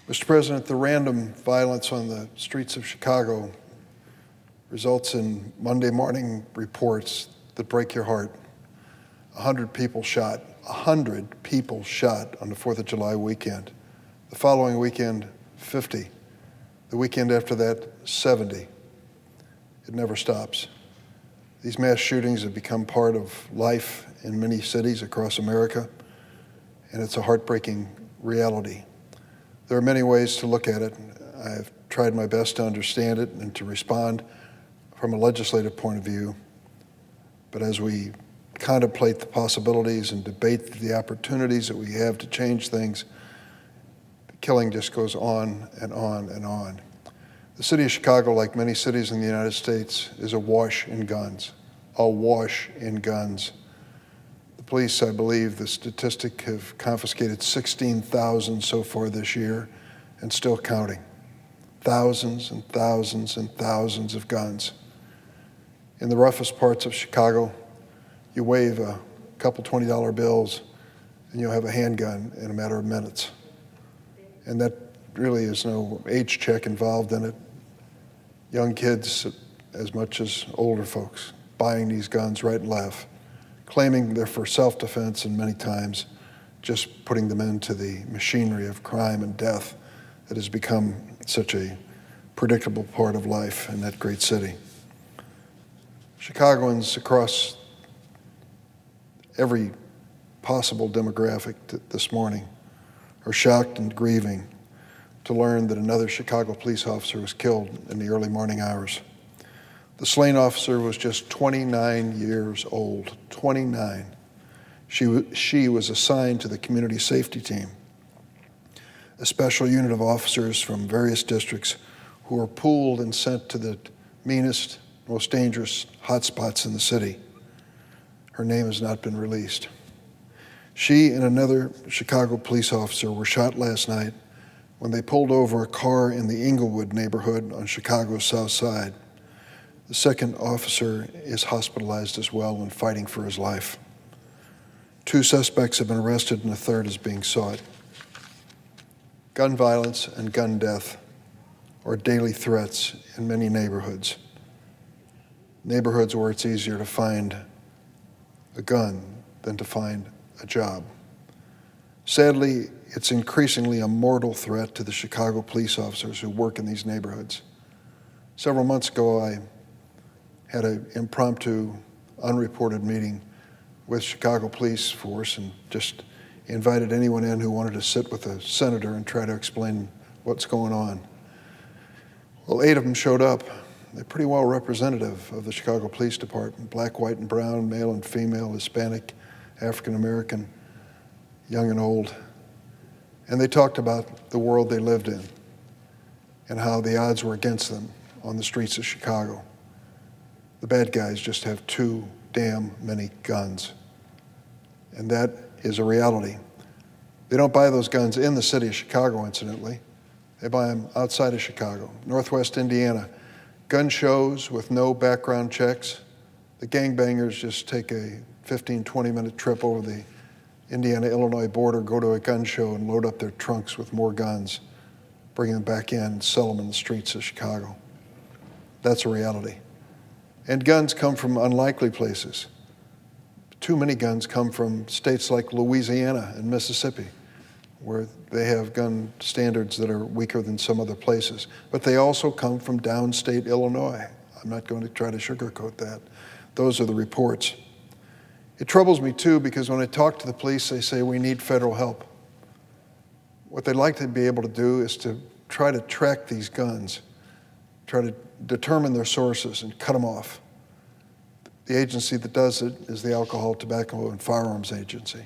Mr. President, the random violence on the streets of Chicago results in Monday morning reports that break your heart. 100 people shot on the 4th of July weekend. The following weekend, 50. The weekend after that, 70. It never stops. These mass shootings have become part of life in many cities across America, and it's a heartbreaking reality. There are many ways to look at it. I've tried my best to understand it and to respond from a legislative point of view. But as we contemplate the possibilities and debate the opportunities that we have to change things, the killing just goes on and on and on. The city of Chicago, like many cities in the United States, is awash in guns. Awash in guns. The police, I believe, the statistic, have confiscated 16,000 so far this year and still counting. Thousands and thousands and thousands of guns. In the roughest parts of Chicago, you wave a couple $20 bills and you'll have a handgun in a matter of minutes. And that really is no age check involved in it. Young kids, as much as older folks, buying these guns right and left, claiming they're for self-defense, and many times just putting them into the machinery of crime and death that has become such a predictable part of life in that great city. Chicagoans across every possible demographic this morning are shocked and grieving to learn that another Chicago police officer was killed in the early morning hours. The slain officer was just 29 years old, 29. She was assigned to the community safety team, a special unit of officers from various districts who were pooled and sent to the meanest, most dangerous hotspots in the city. Her name has not been released. She and another Chicago police officer were shot last night when they pulled over a car in the Inglewood neighborhood on Chicago's south side. The second officer is hospitalized as well and fighting for his life. 2 suspects have been arrested and a third is being sought. Gun violence and gun death are daily threats in many neighborhoods. Neighborhoods where it's easier to find a gun than to find a job. Sadly, it's increasingly a mortal threat to the Chicago police officers who work in these neighborhoods. Several months ago, I had an impromptu, unreported meeting with Chicago police force and just invited anyone in who wanted to sit with a senator and try to explain what's going on. Well, 8 of them showed up. They're pretty well representative of the Chicago Police Department, black, white, and brown, male and female, Hispanic, African American, young and old. And they talked about the world they lived in and how the odds were against them on the streets of Chicago. The bad guys just have too damn many guns. And that is a reality. They don't buy those guns in the city of Chicago, incidentally. They buy them outside of Chicago, Northwest Indiana. Gun shows with no background checks. The gangbangers just take a 15, 20-minute trip over the Indiana-Illinois border, go to a gun show and load up their trunks with more guns, bring them back in and sell them in the streets of Chicago. That's a reality. And guns come from unlikely places. Too many guns come from states like Louisiana and Mississippi, where they have gun standards that are weaker than some other places. But they also come from downstate Illinois. I'm not going to try to sugarcoat that. Those are the reports. It troubles me too, because when I talk to the police, they say we need federal help. What they'd like to be able to do is to try to track these guns, try to determine their sources and cut them off. The agency that does it is the Alcohol, Tobacco, and Firearms Agency.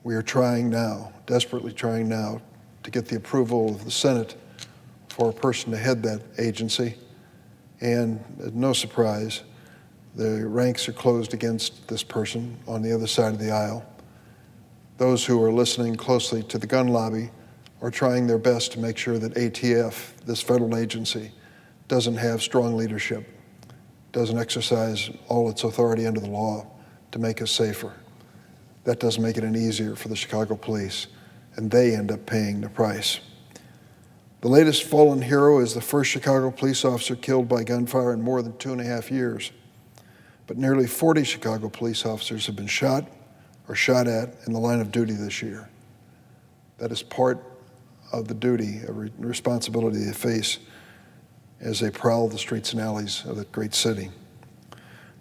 We are trying now, desperately trying now, to get the approval of the Senate for a person to head that agency. And no surprise, the ranks are closed against this person on the other side of the aisle. Those who are listening closely to the gun lobby are trying their best to make sure that ATF, this federal agency, doesn't have strong leadership, doesn't exercise all its authority under the law to make us safer. That doesn't make it any easier for the Chicago police, and they end up paying the price. The latest fallen hero is the first Chicago police officer killed by gunfire in more than 2.5 years. But nearly 40 Chicago police officers have been shot or shot at in the line of duty this year. That is part of the duty, a responsibility they face as they prowl the streets and alleys of that great city.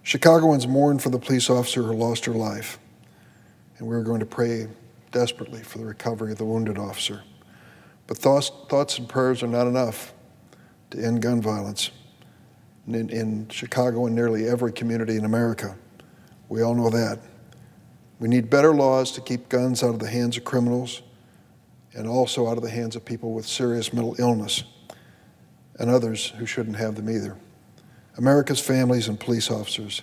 Chicagoans mourn for the police officer who lost her life, and we're going to pray desperately for the recovery of the wounded officer. But thoughts and prayers are not enough to end gun violence. In Chicago and nearly every community in America, we all know that. We need better laws to keep guns out of the hands of criminals and also out of the hands of people with serious mental illness and others who shouldn't have them either. America's families and police officers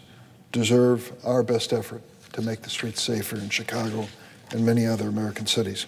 deserve our best effort to make the streets safer in Chicago and many other American cities.